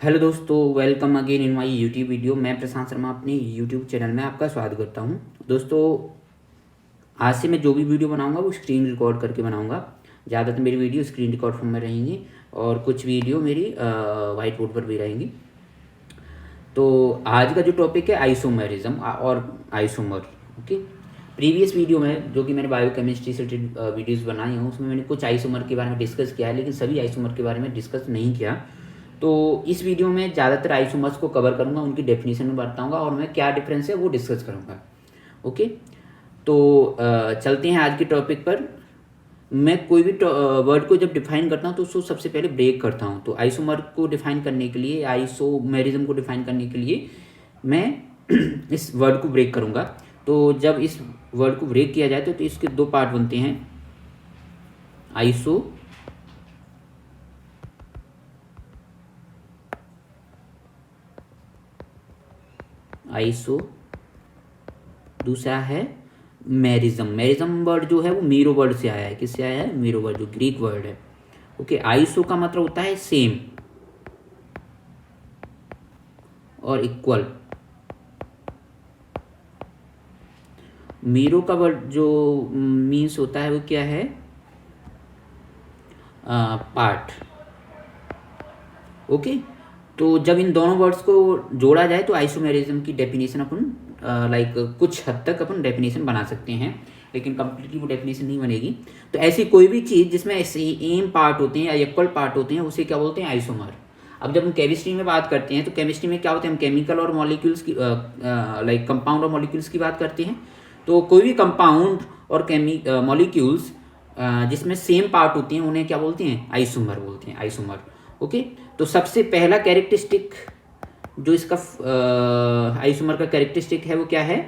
Hello दोस्तों, welcome again in my YouTube video. मैं प्रशांत शर्मा अपने यूट्यूब चैनल में आपका स्वागत करता हूं। दोस्तों, आज से मैं जो भी वीडियो बनाऊंगा वो स्क्रीन रिकॉर्ड करके बनाऊंगा। ज़्यादातर मेरी वीडियो स्क्रीन रिकॉर्ड फॉर्म में रहेंगी और कुछ वीडियो मेरी वाइट बोर्ड पर भी रहेंगी। तो आज का जो टॉपिक है आइसोमेरिज्म और आइसोमर। ओके, प्रीवियस वीडियो में जो कि मैंने बायोकेमिस्ट्री से वीडियोस बनाई हैं उसमें मैंने कुछ आइसोमर के बारे में डिस्कस किया है, लेकिन सभी आइसोमर के बारे में डिस्कस नहीं किया। तो इस वीडियो में ज़्यादातर आइसोमर्स को कवर करूँगा, उनकी डेफिनेशन में बताऊँगा और मैं क्या डिफरेंस है वो डिस्कस करूँगा। ओके, तो चलते हैं आज के टॉपिक पर। मैं कोई भी वर्ड को जब डिफाइन करता हूँ तो उसको सबसे पहले ब्रेक करता हूँ। तो आइसोमर को डिफाइन करने के लिए, आइसोमेरिज्म को डिफाइन करने के लिए मैं इस वर्ड को ब्रेक करूँगा। तो जब इस वर्ड को ब्रेक किया जाए तो इसके दो पार्ट बनते हैं, आइसो, दूसरा है मेरिज्म। मेरिज्म वर्ड जो है वो मीरो वर्ड से आया है। किससे आया है? मीरो वर्ड, जो ग्रीक वर्ड है। ओके, आइसो का मतलब होता है सेम और इक्वल। मीरो का वर्ड जो मीन्स होता है वो क्या है? पार्ट। ओके, तो जब इन दोनों वर्ड्स को जोड़ा जाए तो आइसोमेरिज्म की डेफिनेशन अपन लाइक कुछ हद तक अपन डेफिनेशन बना सकते हैं, लेकिन कंप्लीटली वो डेफिनेशन नहीं बनेगी। तो ऐसी कोई भी चीज़ जिसमें सेम पार्ट होते हैं या इक्वल पार्ट होते हैं उसे क्या बोलते हैं? आइसोमर। अब जब हम केमिस्ट्री में बात करते हैं तो केमिस्ट्री में क्या होते हैं? हम केमिकल और मॉलिक्यूल्स की लाइक कंपाउंड और मॉलिक्यूल्स की बात करते हैं। तो कोई भी कंपाउंड और मॉलिक्यूल्स जिसमें सेम पार्ट होती हैं उन्हें क्या बोलते हैं? आइसोमर बोलते हैं, आइसोमर। ओके, तो सबसे पहला कैरेक्टरिस्टिक जो इसका आइसोमर का कैरेक्टरिस्टिक है वो क्या है?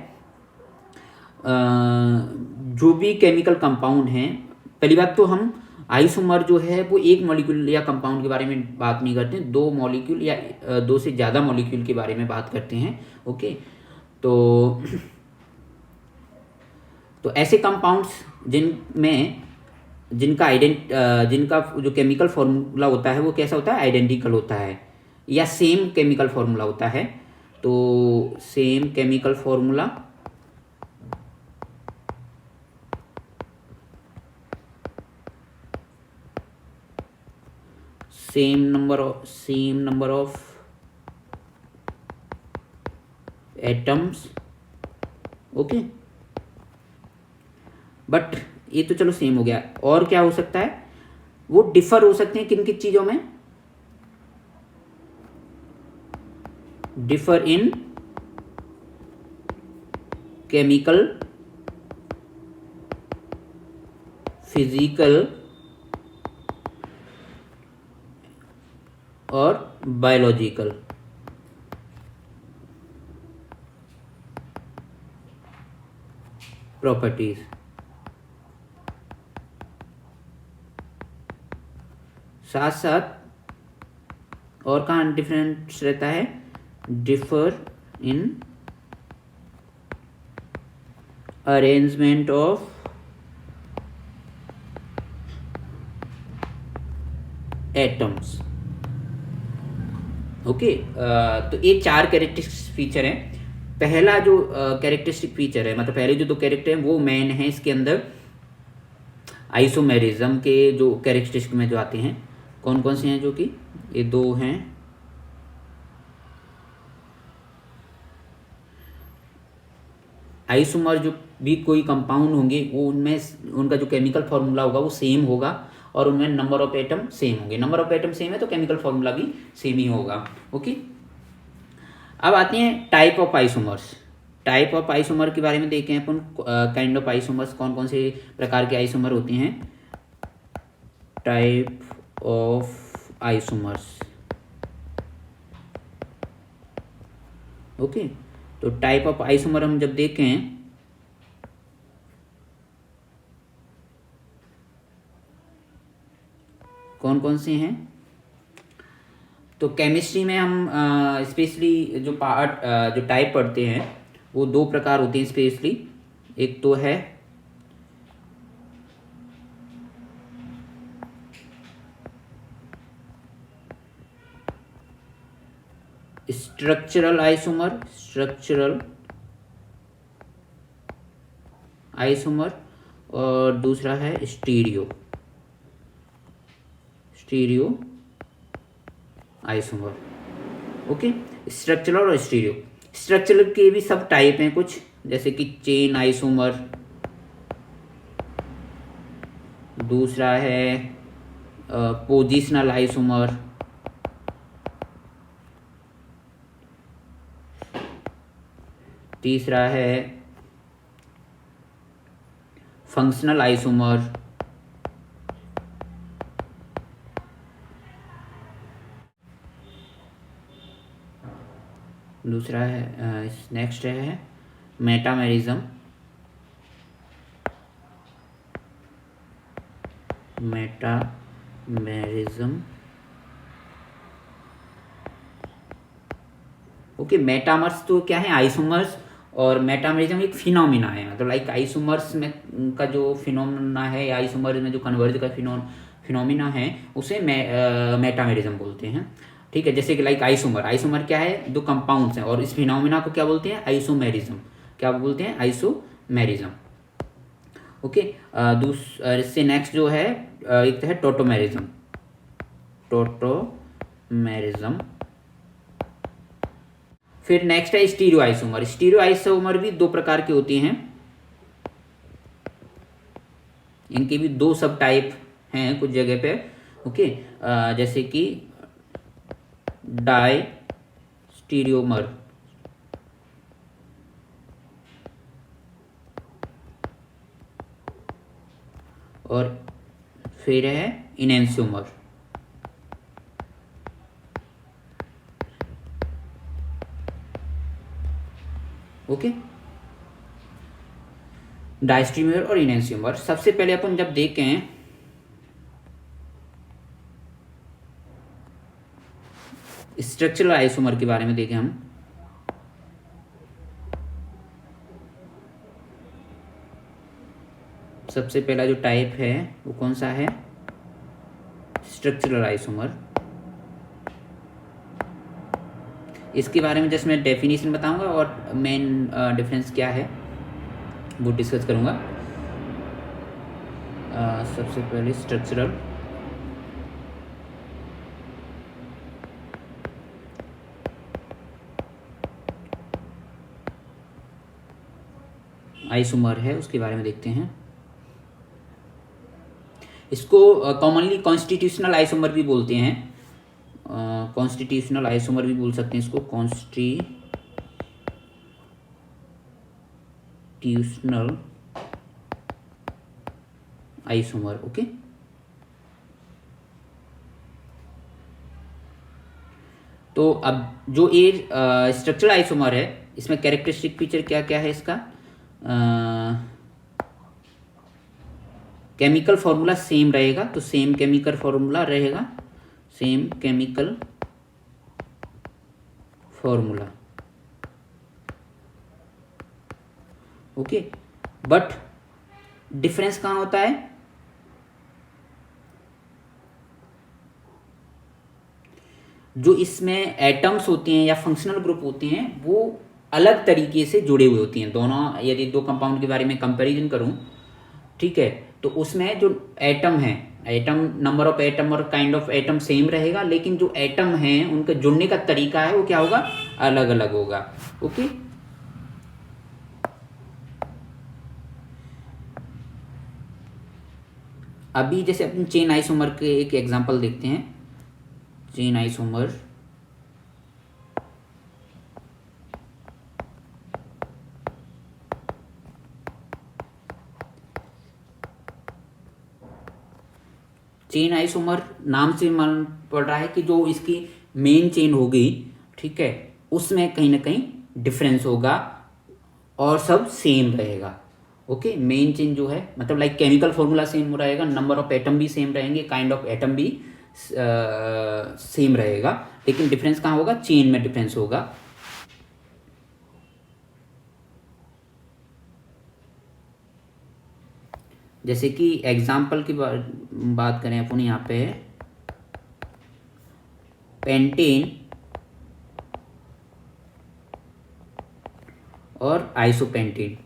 जो भी केमिकल कंपाउंड हैं, पहली बात तो हम आइसोमर जो है वो एक मॉलिक्यूल या कंपाउंड के बारे में बात नहीं करते हैं, दो मॉलिक्यूल या दो से ज़्यादा मॉलिक्यूल के बारे में बात करते हैं। ओके, तो ऐसे कंपाउंड्स जिनका जो केमिकल फॉर्मूला होता है वो कैसा होता है? आइडेंटिकल होता है या सेम केमिकल फॉर्मूला होता है। तो same chemical formula, same number of atoms. Okay, but ये तो चलो सेम हो गया। और क्या हो सकता है? वो डिफर हो सकते हैं किन किन चीजों में? डिफर इन केमिकल, फिजिकल और बायोलॉजिकल। प्रॉपर्टीज। साथ साथ और कहाँ डिफरेंस रहता है? Differ in arrangement of atoms. Okay, तो ये चार कैरेक्टरिस्टिक फीचर हैं। पहला जो कैरेक्टरिस्टिक फीचर है, मतलब पहले जो दो कैरेक्टर हैं वो मेन है इसके अंदर आइसोमेरिज्म के जो कैरेक्टरिस्टिक में जो आते हैं। कौन कौन से हैं? जो कि ये दो हैं, आइसोमर जो भी कोई कंपाउंड होंगे वो उनमें उनका जो केमिकल फॉर्मूला होगा वो सेम होगा और उनमें नंबर ऑफ एटम सेम होंगे। नंबर ऑफ एटम सेम है तो केमिकल फॉर्मूला भी सेम ही होगा। ओके, अब आते हैं type of isomers. Type of isomer के बारे में देखें अपन। काइंड ऑफ आइसोमर्स, कौन कौन से प्रकार के आइसोमर होते हैं? Type of isomers. ओके, तो टाइप ऑफ आइसोमर हम जब देखें कौन कौन से हैं, तो केमिस्ट्री में हम स्पेशली जो टाइप पढ़ते हैं वो दो प्रकार होते हैं स्पेशली। एक तो है स्ट्रक्चरल आइसोमर, स्ट्रक्चरल आइसोमर, और दूसरा है stereo, stereo isomer. Okay, structural और स्टीरियो। स्ट्रक्चरल के भी सब टाइप हैं कुछ, जैसे कि चेन आइसोमर, दूसरा है पोजिशनल आइसोमर, तीसरा है फंक्शनल आइसोमर, दूसरा है नेक्स्ट है मेटामेरिज्म, मेटामेरिज्म। ओके, मेटामर्स तो क्या है, आइसोमर्स, और मेटामेरिज्म एक फिनोमिना है, मतलब लाइक आइसोमर्स में का जो फिनोमिना है, या आइसोमर में जो कन्वर्ज का फिनोमिना है, उसे मेटामेरिज्म बोलते हैं। ठीक है, जैसे कि लाइक आइसोमर, आइसोमर क्या है, दो कंपाउंड्स हैं, और इस फिनोमिना को क्या बोलते हैं, आइसोमेरिज्म। क्या बोलते हैं, आइसोमेरिज्म। ओके, इससे नेक्स्ट जो है एक है टोटोमेरिज्म, टोटोमेरिज्म। फिर नेक्स्ट है स्टीरियो आइसोमर। स्टीरियो आइसोमर भी दो प्रकार की होती हैं, इनके भी दो सब टाइप हैं कुछ जगह पे। ओके, जैसे कि डाई स्टीरियोमर, और फिर है इनेंशियोमर। ओके, डायस्ट्रीमर और इनेंशियोमर। सबसे पहले अपन जब देखें स्ट्रक्चरल आइसोमर के बारे में देखें हम, सबसे पहला जो टाइप है वो कौन सा है, स्ट्रक्चरल आइसोमर। इसके बारे में जस्ट मैं डेफिनेशन बताऊंगा और मेन डिफरेंस क्या है वो डिस्कस करूंगा। सबसे पहले स्ट्रक्चरल आइसोमर है, उसके बारे में देखते हैं। इसको कॉमनली कॉन्स्टिट्यूशनल आइसोमर भी बोलते हैं, कॉन्स्टिट्यूशनल आइसोमर भी बोल सकते हैं इसको, कॉन्स्टिट्यूशनल आइसोमर। ओके, तो अब जो ये स्ट्रक्चरल आइसोमर है, इसमें कैरेक्टरिस्टिक फीचर क्या क्या है इसका, केमिकल फॉर्मूला सेम रहेगा, तो सेम केमिकल फॉर्मूला रहेगा, same chemical formula. Okay, but difference कहाँ होता है, जो इसमें एटम्स होते हैं या फंक्शनल ग्रुप होते हैं वो अलग तरीके से जुड़े हुए होती हैं दोनों। यदि दो कंपाउंड के बारे में कंपैरिजन करूं, ठीक है, तो उसमें जो एटम है, एटम नंबर ऑफ एटम और काइंड ऑफ एटम सेम रहेगा, लेकिन जो एटम है उनके जुड़ने का तरीका है वो क्या होगा, अलग अलग होगा। ओके, अभी जैसे अपन चेन आइसोमर के एक एग्जांपल देखते हैं। चेन आइसोमर, चेन आइसोमर नाम से मालूम पड़ रहा है कि जो इसकी मेन चेन होगी, ठीक है, उसमें कहीं ना कहीं डिफरेंस होगा और सब सेम रहेगा। ओके, मेन चेन जो है मतलब लाइक केमिकल फॉर्मूला सेम रहेगा, नंबर ऑफ एटम भी सेम रहेंगे, काइंड ऑफ एटम भी सेम रहेगा, लेकिन डिफरेंस कहाँ होगा, चेन में डिफरेंस होगा। जैसे कि एग्जाम्पल की बात करें अपन, यहाँ पे पेंटेन और आइसोपेंटेन।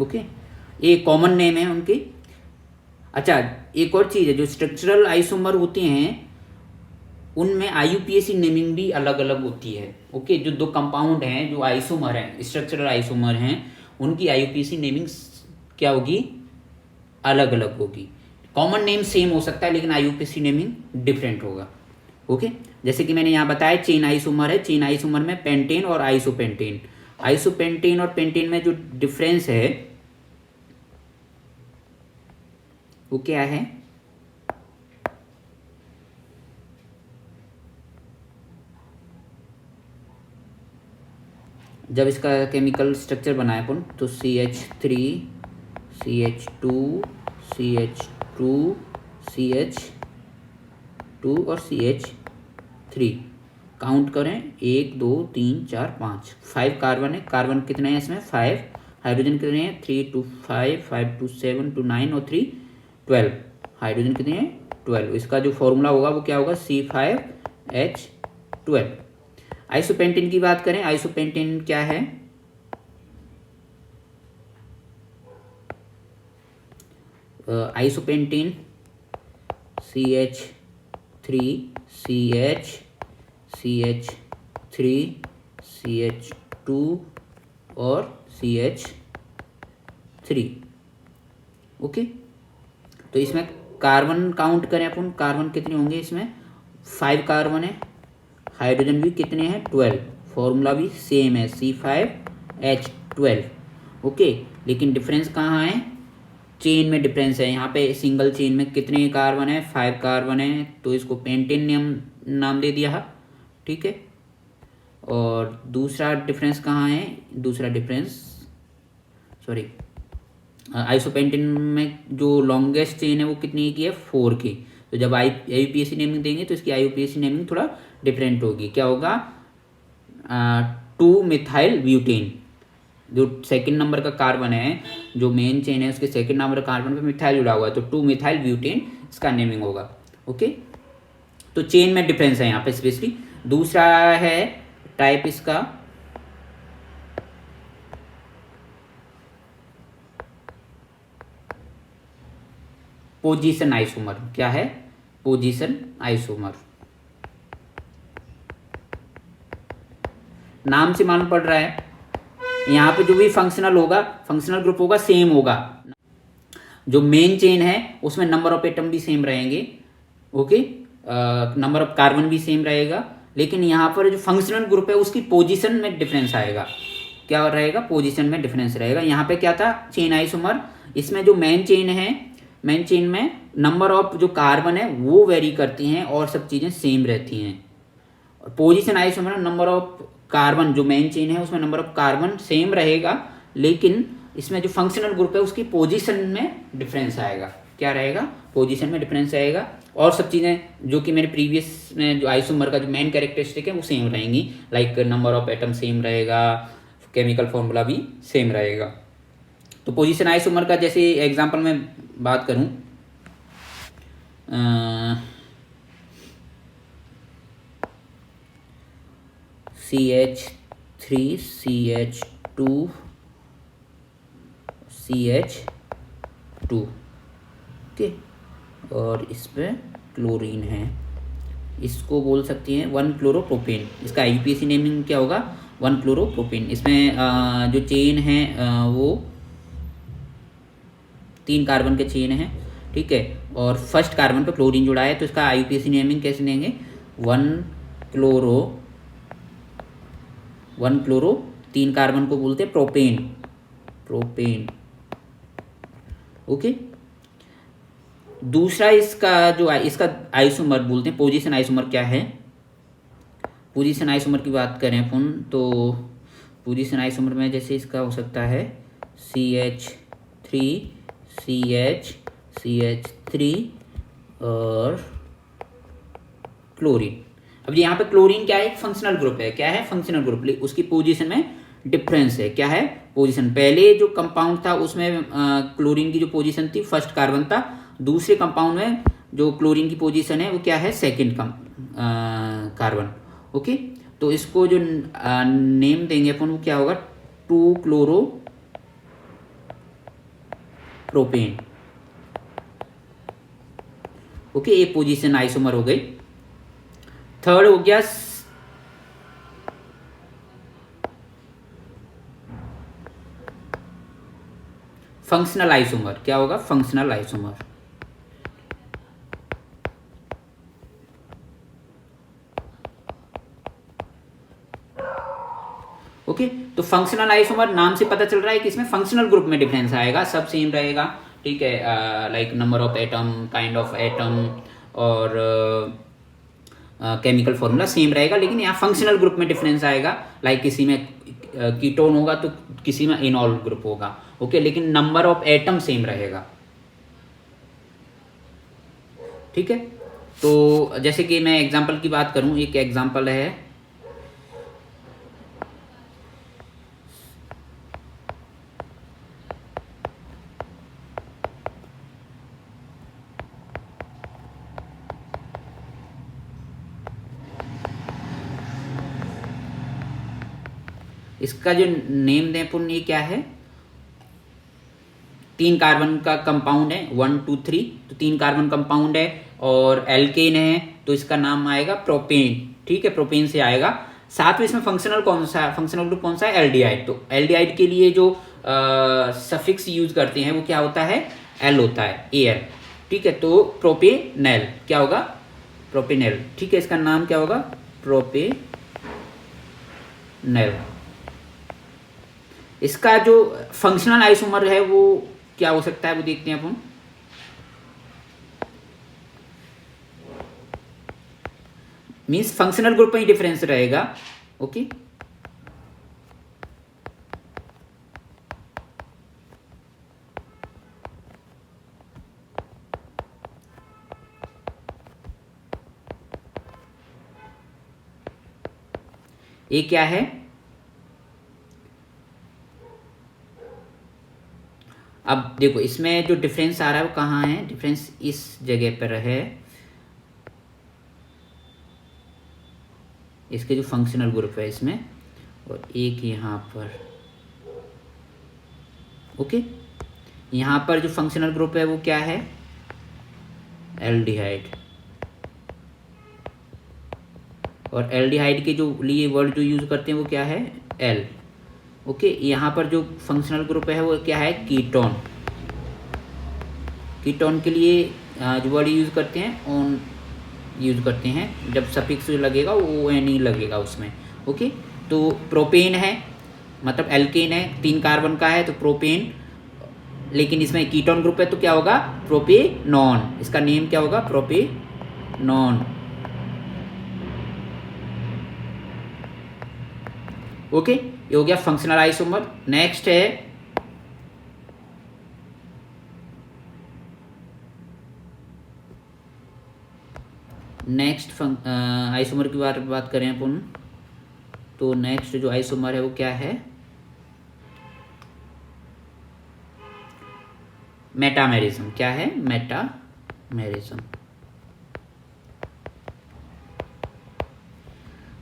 ओके, ये कॉमन नेम है उनकी। अच्छा, एक और चीज़ है, जो स्ट्रक्चरल आइसोमर होते हैं उनमें आईयूपीएसी नेमिंग भी अलग अलग होती है। ओके, जो दो कंपाउंड हैं, जो आइसोमर हैं, स्ट्रक्चरल आइसोमर हैं, उनकी आईयूपीएसी नेमिंग क्या होगी? अलग अलग होगी। कॉमन नेम सेम हो सकता है लेकिन आईयूपीएसी नेमिंग डिफरेंट होगा। ओके, जैसे कि मैंने यहाँ बताया चेन आइसोमर है, चेन आइसोमर में पेंटेन और आइसोपेंटेन। आइसोपेंटेन और पेंटेन में जो डिफरेंस है वो क्या है? जब इसका केमिकल स्ट्रक्चर बनाए अपन तो CH3 CH2 CH2 CH2 और CH3 काउंट करें, 1 2 3 4 5, 5 कार्बन है। कार्बन कितने हैं इसमें? 5। हाइड्रोजन कितने हैं? 3 2 5, 5 2 7 2 9 और 3 12। हाइड्रोजन कितने हैं? 12। इसका जो फॉर्मूला होगा वो क्या होगा? C5H12। आइसोपेंटेन की बात करें, आइसोपेंटेन क्या है? Isopentane CH3 CH CH3 CH2 और CH3। ओके, तो इसमें कार्बन काउंट करें अपन, कार्बन कितने होंगे इसमें? 5 कार्बन है। हाइड्रोजन भी कितने हैं? 12। फॉर्मूला भी सेम है, C5H12। ओके, लेकिन डिफरेंस कहाँ है? चेन में डिफरेंस है। यहाँ पे सिंगल चेन में कितने कार्बन है? 5 कार्बन है, तो इसको पेंटेन नाम दे दिया। ठीक है, और दूसरा डिफरेंस कहाँ है? दूसरा डिफरेंस, सॉरी, आइसोपेंटेन में जो लॉन्गेस्ट चेन है वो कितनी की है? 4 की। तो जब आईयूपीएसी नेमिंग देंगे तो इसकी आईयूपीएसी नेमिंग थोड़ा डिफरेंट होगी। क्या होगा? 2 मिथाइल ब्यूटेन। जो सेकंड नंबर का कार्बन है, जो मेन चेन है, उसके सेकंड नंबर कार्बन पे मिथाइल जुड़ा हुआ है, तो 2 मिथाइल ब्यूटेन इसका नेमिंग होगा। ओके, तो चेन में डिफरेंस है यहाँ पे स्पेशली। दूसरा है टाइप इसका पोजीशन आइसोमर। क्या है? Position isomer. नाम से मालूम पड़ रहा है, यहाँ पे जो भी फंक्शनल होगा, फंक्शनल ग्रुप होगा, सेम होगा। जो मेन चेन है उसमें नंबर ऑफ एटम भी सेम रहेंगे। ओके, नंबर ऑफ कार्बन भी सेम रहेगा, लेकिन यहाँ पर जो फंक्शनल ग्रुप है उसकी पोजीशन में डिफरेंस आएगा। क्या रहेगा? पोजीशन में डिफरेंस रहेगा। यहाँ पे क्या था? Chain isomer. इसमें जो मेन चेन है, मेन चेन में नंबर ऑफ जो कार्बन है वो वेरी करती हैं और सब चीज़ें सेम रहती हैं। और position isomer number of carbon, जो मेन चेन है उसमें नंबर ऑफ कार्बन सेम रहेगा, लेकिन इसमें जो फंक्शनल ग्रुप है उसकी पोजीशन में डिफरेंस आएगा। क्या रहेगा? पोजीशन में डिफरेंस आएगा। और सब चीज़ें जो कि मेरे प्रीवियस में जो आइसोमर का जो मेन कैरेक्टरिस्टिक है वो सेम रहेंगी, like number of atom same रहेगा, केमिकल फॉर्मूला भी सेम रहेगा। तो पोजीशन आइसोमर का जैसे एग्जांपल में बात करूं, CH3 CH2 CH2। ओके, और इस पर क्लोरीन है, इसको बोल सकती हैं 1-क्लोरोप्रोपेन। इसका आईयूपीएसी नेमिंग क्या होगा? 1-क्लोरोप्रोपेन। इसमें जो चेन है वो 3 कार्बन के चेन है। ठीक है, और फर्स्ट कार्बन पे क्लोरीन जुड़ा है, तो इसका आईयूपीएसी नेमिंग कैसे देंगे? 1-क्लोरो 3 कार्बन को बोलते हैं प्रोपेन। ओके, दूसरा इसका जो इसका आइसोमर बोलते हैं पोजीशन आइसोमर। क्या है? पोजीशन आइसोमर की बात करें अपन तो पोजीशन आइसोमर में जैसे इसका हो सकता है CH3 CH3 और क्लोरीन। अब यहाँ पे क्लोरीन क्या है? एक फंक्शनल ग्रुप है। क्या है? Functional group. उसकी पोजीशन में डिफरेंस है। क्या है? पोजीशन। पहले जो कंपाउंड था उसमें क्लोरीन की जो पोजीशन थी फर्स्ट कार्बन था, दूसरे कंपाउंड में जो क्लोरीन की पोजीशन है वो क्या है? Second carbon. ओके, तो इसको जो नेम देंगे अपन वो क्या होगा, 2 क्लोरो प्रोपेन। ओके, एक पोजीशन आइसोमर हो गई। थर्ड हो गया फंक्शनल आइसोमर। क्या होगा, फंक्शनल आइसोमर। ओके, तो फंक्शनल आइसोमर नाम से पता चल रहा है कि इसमें फंक्शनल ग्रुप में डिफरेंस आएगा, सब सेम रहेगा। ठीक है, like number of atom, kind of atom और केमिकल फॉर्मूला सेम रहेगा, लेकिन यहाँ फंक्शनल ग्रुप में डिफरेंस आएगा। लाइक किसी में कीटोन होगा तो किसी में इनॉल ग्रुप होगा। ओके, लेकिन नंबर ऑफ एटम सेम रहेगा। ठीक है, तो जैसे कि मैं एग्जांपल की बात करूं, एक एग्जांपल है इसका जो नेम दें अपन, ये क्या है, 3 कार्बन का कंपाउंड है, 1 2 3, तो 3 कार्बन कंपाउंड है और एल्केन है, तो इसका नाम आएगा प्रोपेन। ठीक है, प्रोपेन से आएगा। साथ में इसमें फंक्शनल ग्रुप कौन सा है, एल्डिहाइड। तो एल्डिहाइड के लिए जो सफिक्स यूज करते हैं वो क्या होता है, एल होता है, एल। ठीक है, तो प्रोपेनेल क्या होगा, प्रोपेनेल। ठीक है, इसका नाम क्या होगा, प्रोपेनेल। इसका जो फंक्शनल आइसोमर है वो क्या हो सकता है, वो देखते हैं अपन। मींस फंक्शनल ग्रुप में ही डिफरेंस रहेगा। ओके, ये क्या है, अब देखो इसमें जो डिफरेंस आ रहा है वो कहाँ है, डिफरेंस इस जगह पर है, इसके जो फंक्शनल ग्रुप है इसमें, और एक यहाँ पर। ओके, यहाँ पर जो फंक्शनल ग्रुप है वो क्या है, एल्डिहाइड। और एल्डिहाइड के जो लिए वर्ड जो यूज करते हैं वो क्या है, एल। ओके, यहाँ पर जो फंक्शनल ग्रुप है वो क्या है, कीटोन। कीटोन के लिए जो वर्ड यूज करते हैं, ऑन यूज करते हैं, जब सफिक्स लगेगा वो एन ही लगेगा उसमें। ओके, तो प्रोपेन है, मतलब एल्केन है, 3 कार्बन का है तो प्रोपेन, लेकिन इसमें कीटोन ग्रुप है तो क्या होगा, प्रोपेनॉन। इसका नेम क्या होगा, प्रोपेनॉन। ओके, ये हो गया फंक्शनल आइसोमर। नेक्स्ट है आइसोमर की बात करें अपन, तो नेक्स्ट जो आइसोमर है वो क्या है, मेटामेरिज्म। क्या है, मेटामेरिज्म।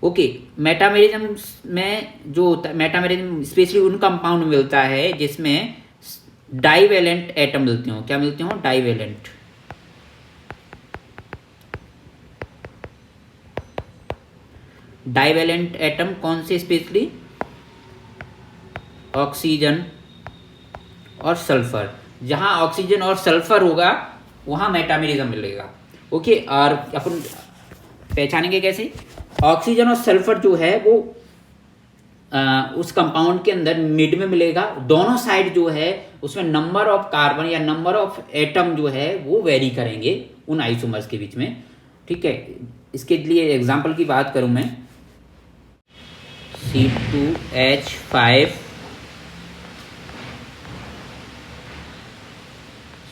ओके, मेटामेरिज्म में जो होता है, मेटामेरिज्म स्पेशली उन कंपाउंड में मिलता है जिसमें डाइवेलेंट एटम मिलते हो। क्या मिलते हो, डाइवेलेंट। डाइवेलेंट एटम कौन से, स्पेशली ऑक्सीजन और सल्फर। जहां ऑक्सीजन और सल्फर होगा वहां मेटामेरिज्म मिलेगा। ओके, और अपन पहचानेंगे कैसे, ऑक्सीजन और सल्फर जो है वो उस कंपाउंड के अंदर मिड में मिलेगा। दोनों साइड जो है उसमें नंबर ऑफ कार्बन या नंबर ऑफ एटम जो है वो वेरी करेंगे उन आइसोमर्स के बीच में। ठीक है, इसके लिए एग्जांपल की बात करूं मैं, C2H5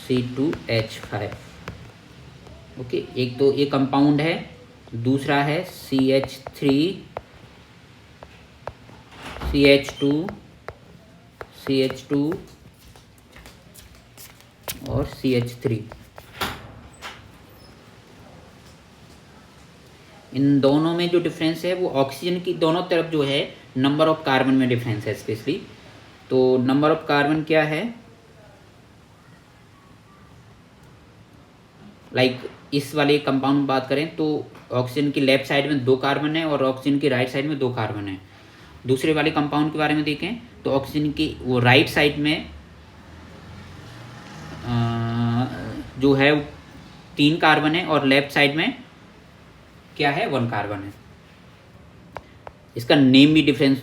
C2H5। ओके, एक तो ये कंपाउंड है, दूसरा है CH3 CH2 CH2 और CH3। इन दोनों में जो डिफरेंस है वो ऑक्सीजन की दोनों तरफ जो है नंबर ऑफ कार्बन में डिफरेंस है स्पेशली। तो नंबर ऑफ कार्बन क्या है, लाइक इस वाले कंपाउंड में बात करें तो ऑक्सीजन की लेफ्ट साइड में 2 कार्बन है और ऑक्सीजन की राइट साइड में 2 कार्बन है। दूसरे वाले कंपाउंड के बारे में देखें तो ऑक्सीजन की वो राइट साइड में जो है 3 कार्बन है और लेफ्ट साइड में क्या है 1 कार्बन है। इसका नेम भी डिफरेंस,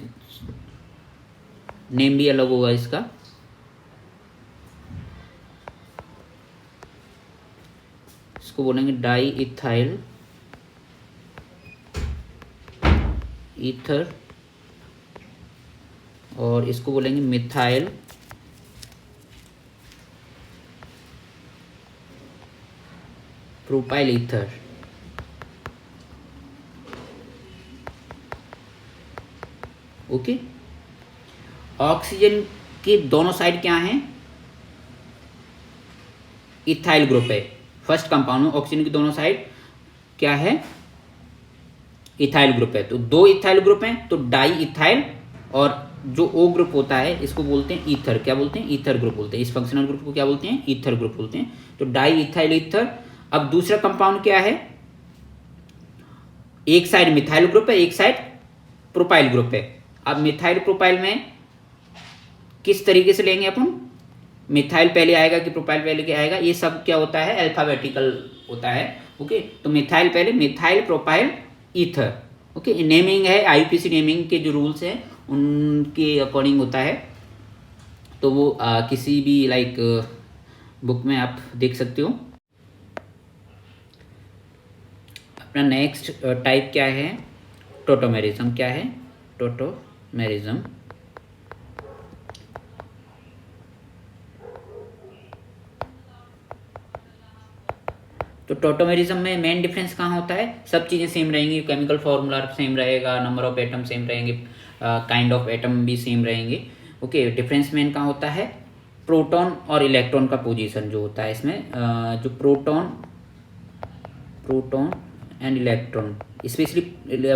नेम भी अलग होगा इसका। इसको बोलेंगे डाई इथाइल ईथर और इसको बोलेंगे methyl propyl ether. Okay, oxygen के दोनों साइड क्या हैं, इथाइल ग्रुप है। फर्स्ट कंपाउंड में ऑक्सीजन की दोनों साइड क्या है, इथाइल ग्रुप है। तो 2 इथाइल ग्रुप हैं तो डाई इथाइल, और जो O ग्रुप होता है इसको बोलते हैं ईथर। क्या बोलते हैं, ईथर ग्रुप बोलते हैं। इस फंक्शनल ग्रुप को क्या बोलते हैं, ईथर ग्रुप बोलते हैं। तो डाई इथाइल ईथर। अब दूसरा कंपाउंड क्या है, एक साइड मिथाइल ग्रुप है, एक साइड प्रोपाइल ग्रुप है। अब मिथाइल प्रोपाइल में किस तरीके से लेंगे अपन, मिथाइल पहले आएगा कि प्रोपाइल पहले आएगा, ये सब क्या होता है, अल्फाबेटिकल होता है। ओके, तो मिथाइल पहले, methyl propyl ether. Okay, naming है, आईयूपीएसी नेमिंग के जो रूल्स हैं उनके अकॉर्डिंग होता है। तो वो किसी भी लाइक बुक में आप देख सकते हो। अपना नेक्स्ट टाइप क्या है, टोटोमेरिज्म। क्या है, टोटोमेरिज्म। तो टोटोमेरिज्म में मेन डिफरेंस कहाँ होता है, सब चीज़ें सेम रहेंगी, केमिकल फॉर्मूला सेम रहेगा, नंबर ऑफ एटम सेम रहेंगे, काइंड ऑफ एटम भी सेम रहेंगे। ओके, डिफरेंस मेन कहाँ होता है, प्रोटॉन और इलेक्ट्रॉन का पोजीशन जो होता है इसमें, जो proton and electron, specially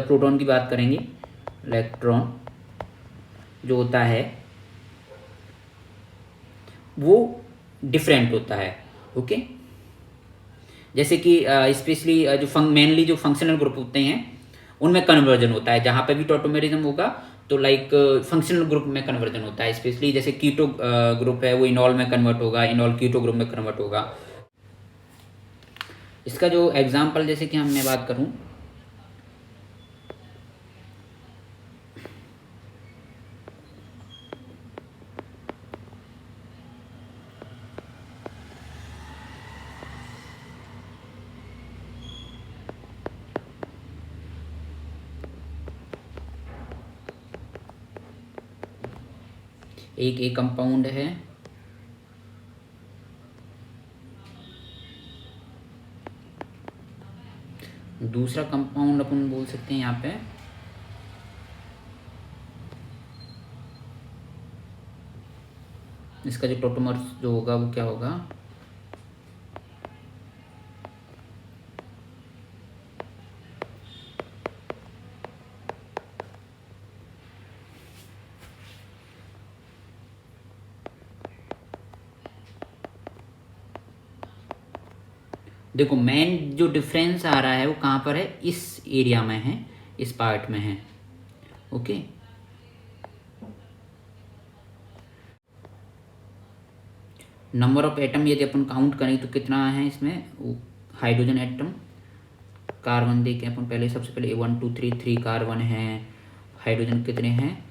proton की बात करेंगे। इलेक्ट्रॉन जो होता है वो डिफरेंट होता है। ओके, जैसे कि स्पेशली जो मेनली जो फंक्शनल ग्रुप होते हैं उनमें कन्वर्जन होता है। जहाँ पे भी टोटोमेरिज्म होगा तो लाइक फंक्शनल ग्रुप में कन्वर्जन होता है। स्पेशली जैसे कीटो ग्रुप है वो इनॉल में कन्वर्ट होगा, इनॉल कीटो ग्रुप में कन्वर्ट होगा। इसका जो एग्जाम्पल जैसे कि मैं बात करूँ, एक कंपाउंड है, दूसरा कंपाउंड अपन बोल सकते हैं यहाँ पे इसका जो टोटोमर जो होगा वो क्या होगा, देखो मेन जो डिफरेंस आ रहा है वो कहाँ पर है, इस एरिया में है, इस पार्ट में है। ओके, नंबर ऑफ एटम यदि अपन काउंट करें तो कितना है इसमें, हाइड्रोजन एटम, कार्बन देखें अपन पहले, सबसे पहले 1 2 3 3 कार्बन है, हाइड्रोजन कितने हैं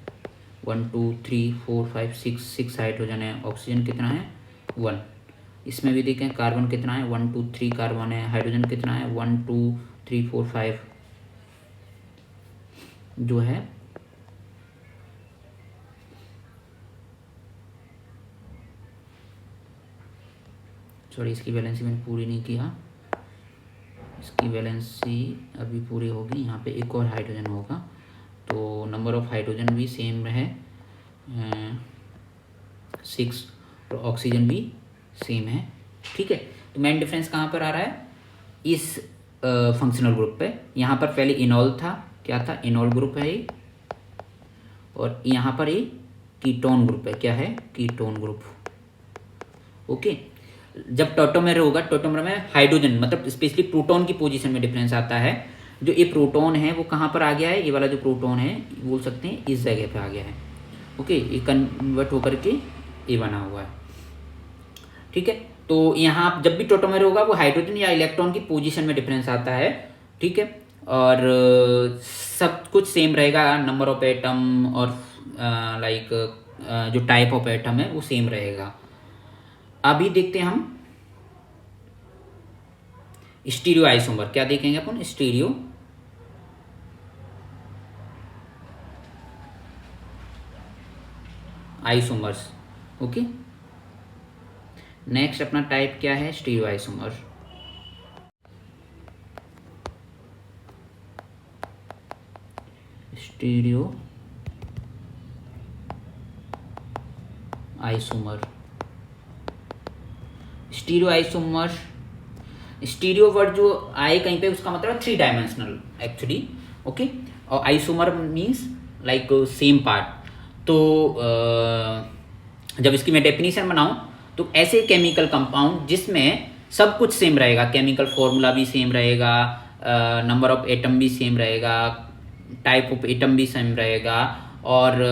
1 2 3 4 5 6 हाइड्रोजन है, ऑक्सीजन कितना है 1। इसमें भी देखें कार्बन कितना है 1 2 3 कार्बन है, हाइड्रोजन कितना है 1 2 3 4 5 जो है। सॉरी, इसकी वैलेंसी मैंने पूरी नहीं किया, इसकी वैलेंसी अभी पूरी होगी। यहाँ पे एक और हाइड्रोजन होगा तो नंबर ऑफ हाइड्रोजन भी सेम है 6 और ऑक्सीजन भी सेम है। ठीक है, तो मेन डिफरेंस कहाँ पर आ रहा है, इस फंक्शनल ग्रुप पे। यहाँ पर पहले इनॉल था, क्या था, इनॉल ग्रुप है ये, और यहाँ पर ये कीटोन ग्रुप है, क्या है, कीटोन ग्रुप। ओके, जब टॉटोमेर होगा, टॉटोमेर में हाइड्रोजन मतलब स्पेशली प्रोटॉन की पोजीशन में डिफरेंस आता है। जो ये प्रोटॉन है वो कहाँ पर आ गया है, ये वाला जो प्रोटॉन है बोल सकते हैं इस जगह पे आ गया है। ओके, ये कन्वर्ट होकर के ये बना हुआ है, ठीक है। तो यहाँ जब भी टॉटोमेर होगा वो हाइड्रोजन या इलेक्ट्रॉन की पोजीशन में डिफरेंस आता है, ठीक है। और सब कुछ सेम रहेगा, नंबर ऑफ एटम और लाइक जो टाइप ऑफ एटम है वो सेम रहेगा। अभी देखते हैं हम स्टीरियो आइसोमर, क्या देखेंगे अपन, स्टीरियो आइसोमर्स। ओके, नेक्स्ट अपना टाइप क्या है, stereo isomer. Stereo isomer, stereo isomer, stereo word जो आए कहीं पे उसका मतलब 3 डायमेंशनल एक्चुअली। ओके, और isomer means like same part. तो जब इसकी मैं डेफिनेशन बनाऊं तो ऐसे केमिकल कंपाउंड जिसमें सब कुछ सेम रहेगा, केमिकल फॉर्मूला भी सेम रहेगा, नंबर ऑफ एटम भी सेम रहेगा, टाइप ऑफ एटम भी सेम रहेगा, और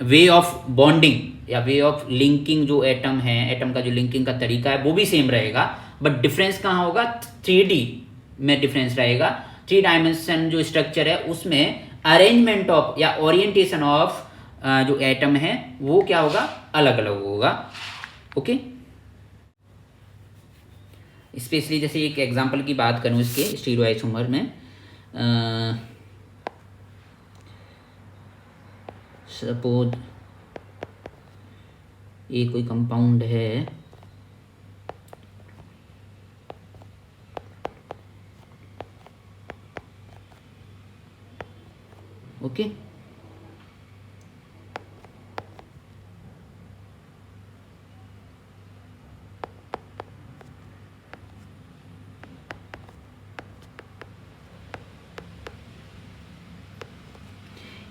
वे ऑफ बॉन्डिंग या वे ऑफ लिंकिंग जो एटम है, एटम का जो लिंकिंग का तरीका है वो भी सेम रहेगा। बट डिफरेंस कहाँ होगा, 3D में डिफरेंस रहेगा। 3 डायमेंशन जो स्ट्रक्चर है उसमें अरेंजमेंट ऑफ या ओरिएंटेशन ऑफ जो एटम है वो क्या होगा, अलग अलग होगा। ओके, स्पेशली जैसे एक एग्जांपल की बात करूं इसके स्टीरियो आइसोमर में, सपोज ये कोई कंपाउंड है, ओके,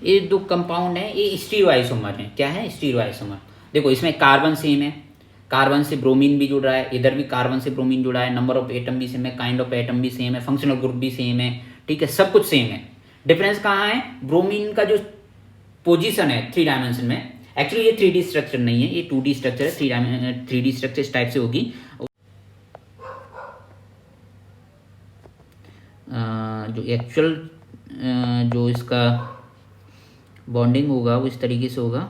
ये दो कंपाउंड है, ये स्टीरियो आइसोमर है। क्या है, स्टीरियो आइसोमर। देखो इसमें कार्बन सेम है, कार्बन से ब्रोमीन भी जुड़ रहा है, इधर भी कार्बन से ब्रोमीन जुड़ा है, नंबर ऑफ एटम भी सेम है, काइंड ऑफ एटम भी सेम है, फंक्शनल ग्रुप भी सेम है, ठीक है, सब कुछ सेम है। डिफरेंस कहाँ है, ब्रोमीन का जो पोजीशन है 3 डायमेंशन में, एक्चुअली ये 3D स्ट्रक्चर नहीं है, ये 2D स्ट्रक्चर है। 3D स्ट्रक्चर इस टाइप से होगी, जो एक्चुअल जो इसका बॉन्डिंग होगा वो इस तरीके से होगा।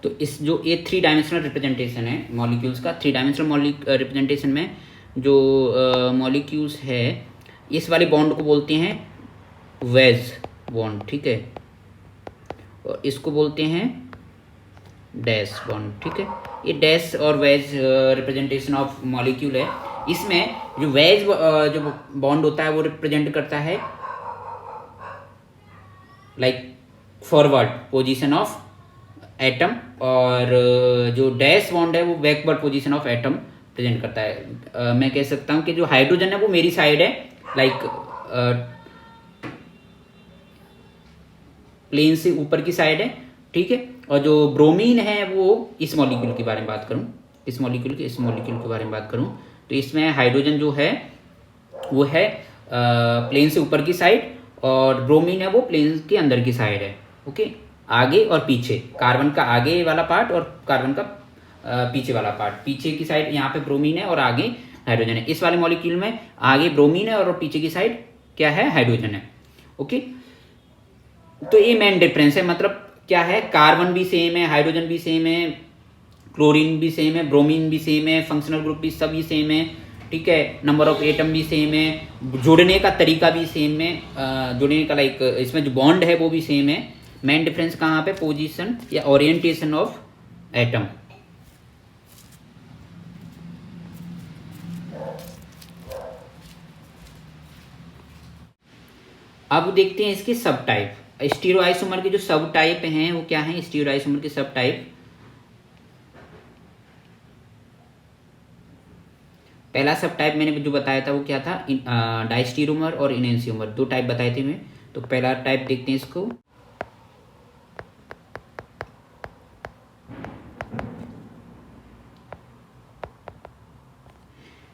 तो इस जो ये 3 डायमेंशनल रिप्रेजेंटेशन है मॉलिक्यूल्स का, 3 डायमेंशनल रिप्रेजेंटेशन में जो मॉलिक्यूल्स है इस वाले बॉन्ड को बोलते हैं वेज बॉन्ड, ठीक है, और इसको बोलते हैं डैश बॉन्ड, ठीक है। ये डैश और वेज रिप्रेजेंटेशन ऑफ मॉलिक्यूल है। इसमें जो वेज जो बॉन्ड होता है वो रिप्रेजेंट करता है like forward position of atom, और जो डैश बॉन्ड है वो backward position of atom present करता है। मैं कह सकता हूँ कि जो हाइड्रोजन है वो मेरी साइड है, लाइक प्लेन से ऊपर की साइड है, ठीक है, और जो ब्रोमीन है वो इस मॉलिक्यूल के बारे में बात करूँ इस मॉलिक्यूल के बारे में बात करूँ तो इसमें हाइड्रोजन जो है वो है प्लेन से ऊपर की साइड और ब्रोमीन है वो प्लेन के अंदर की साइड है। ओके, आगे और पीछे, कार्बन का आगे वाला पार्ट और कार्बन का पीछे वाला पार्ट, पीछे की साइड यहाँ पे ब्रोमीन है और आगे हाइड्रोजन है। इस वाले मॉलिक्यूल में आगे ब्रोमीन है और पीछे की साइड क्या है, हाइड्रोजन है। ओके, तो ये मेन डिफरेंस है, मतलब क्या है, कार्बन भी सेम है, हाइड्रोजन भी सेम है, क्लोरीन भी सेम है, ब्रोमीन भी सेम है, फंक्शनल ग्रुप भी सभी सेम है, ठीक है, नंबर ऑफ एटम भी सेम है, जुड़ने का तरीका भी सेम है, जुड़ने का लाइक इसमें जो बॉन्ड है वो भी सेम है। मेन डिफरेंस कहाँ पे, पोजीशन या ओरिएंटेशन ऑफ एटम। अब देखते हैं इसके सब टाइप। स्टीरियोआइसोमर के जो सब टाइप हैं वो क्या है, स्टीरियोआइसोमर के सब टाइप। पहला सब टाइप मैंने जो बताया था वो क्या था, डाइस्टीरोमर और इनैंसियोमर, दो टाइप बताए थे मैं। तो पहला टाइप देखते हैं इसको।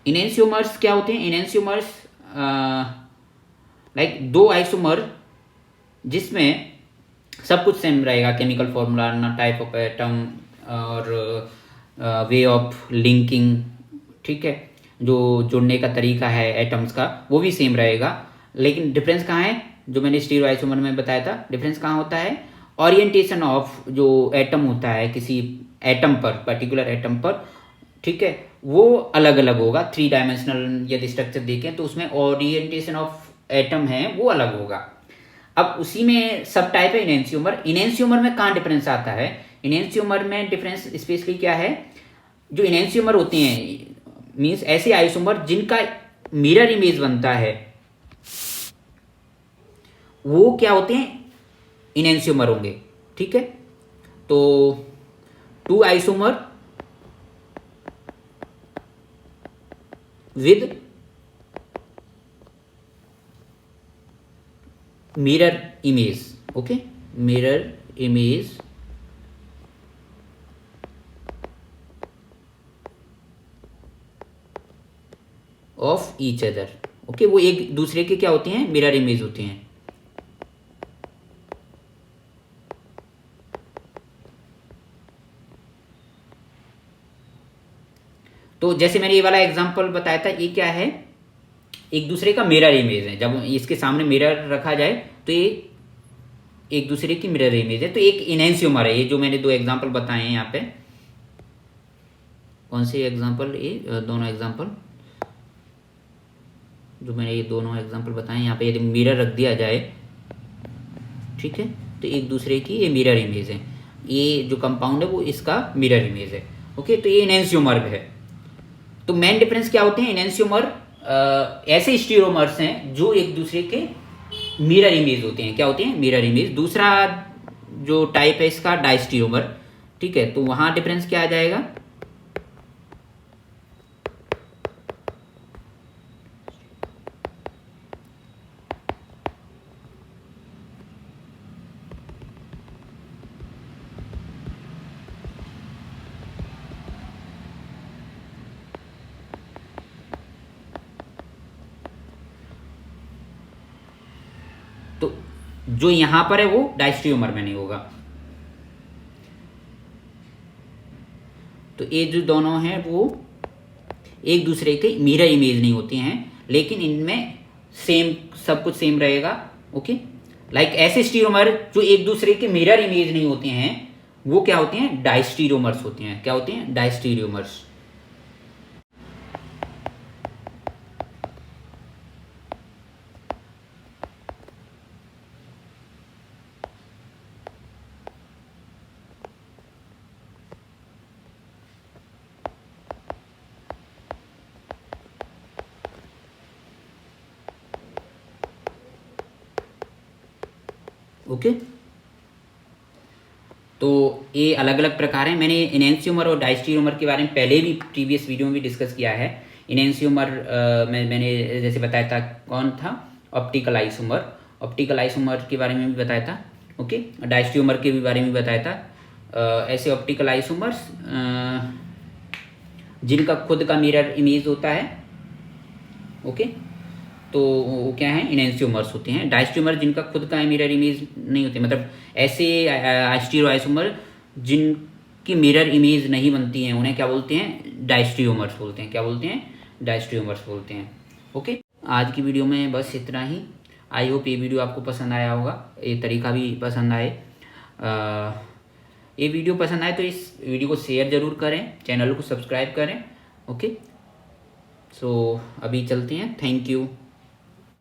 इनैंसियोमर्स क्या होते हैं, इनैंसियोमर्स लाइक दो आइसोमर जिसमें सब कुछ सेम रहेगा, केमिकल फॉर्मूला ना, टाइप ऑफ एटम और वे ऑफ लिंकिंग, ठीक है, जो जोड़ने का तरीका है एटम्स का वो भी सेम रहेगा। लेकिन डिफरेंस कहाँ है, जो मैंने स्टीरियोआइसोमर में बताया था, डिफरेंस कहाँ होता है, ओरिएंटेशन ऑफ जो एटम होता है किसी एटम पर, पर्टिकुलर एटम पर, ठीक है, वो अलग अलग होगा। 3 डायमेंशनल यदि स्ट्रक्चर देखें तो उसमें ओरिएंटेशन ऑफ एटम है वो अलग होगा। अब उसी में सब टाइप है इनैंसियोमर। इनैंसियोमर में कहाँ डिफरेंस आता है, इनैंसियोमर में डिफरेंस स्पेशली क्या है, जो इनैंसियोमर होते हैं मीन्स ऐसे आइसोमर जिनका मिरर इमेज बनता है वो क्या होते हैं, इनैंसियोमर होंगे, ठीक है। तो 2 isomer with mirror image, okay, mirror image of each other, okay, वो एक दूसरे के क्या होते हैं, मिरर इमेज होते हैं। तो जैसे मैंने ये वाला एग्जांपल बताया था, ये क्या है, एक दूसरे का मिरर इमेज है। जब इसके सामने मिरर रखा जाए तो ये एक दूसरे की मिरर इमेज है। तो एक इनैंसियोमर है, ये जो मैंने 2 एग्जांपल बताए हैं यहाँ पे। कौन से एग्जांपल, ये दोनों एग्जांपल जो मैंने ये दोनों एग्जांपल बताए यहाँ पे, यदि मिरर रख दिया जाए, ठीक है, तो एक दूसरे की ये मिरर इमेज है। ये जो कंपाउंड है वो इसका मिरर इमेज है। ओके, तो ये इनैंसियोमर है। तो मेन डिफरेंस क्या होते हैं, इनैंसियोमर ऐसे स्टीरियोमर्स हैं जो एक दूसरे के मिरर इमेज होते हैं। क्या होते हैं, मिरर इमेज। दूसरा जो टाइप है इसका डाइस्टीरियोमर, ठीक है, तो वहां डिफरेंस क्या आ जाएगा, तो जो यहां पर है वो डाइस्टीरियोमर में नहीं होगा। तो ये जो दोनों हैं वो एक दूसरे के मिरर इमेज नहीं होते हैं, लेकिन इनमें सेम, सब कुछ सेम रहेगा। ओके, लाइक ऐसे स्टीरियोमर जो एक दूसरे के मिरर इमेज नहीं होते हैं वो क्या होते हैं, डाइस्टीरियोमर्स होते हैं। क्या होते हैं, डाइस्टीरियोमर्स। ओके, तो ये अलग अलग प्रकार हैं। मैंने इनैंसियोमर और डाइस्टीरियोमर के बारे में पहले भी प्रीवियस वीडियो में भी डिस्कस किया है। इनैंसियोमर मैंने जैसे बताया था, कौन था, ऑप्टिकल आइसोमर, ऑप्टिकल आइसोमर के बारे में भी बताया था। ओके, डाइस्टीरियोमर के भी बारे में बताया था। ऐसे ऑप्टिकल आइसोमर्स जिनका खुद का मिरर इमेज होता है, ओके, तो वो क्या है, इनैंसियोमर्स होते हैं। डायस्ट्रियोमर जिनका खुद का मिरर इमेज नहीं होते, मतलब ऐसे स्टीरियोआइसोमर जिनकी मिरर इमेज नहीं बनती हैं, उन्हें क्या बोलते हैं, डायस्ट्रियोमर्स बोलते हैं। क्या बोलते हैं, डायस्ट्रियोमर्स बोलते हैं। ओके, आज की वीडियो में बस इतना ही। आई होप ये वीडियो आपको पसंद आया होगा, ये तरीका भी पसंद आए। ये वीडियो पसंद आए तो इस वीडियो को शेयर ज़रूर करें, चैनल को सब्सक्राइब करें। ओके, सो अभी चलते हैं। Thank you.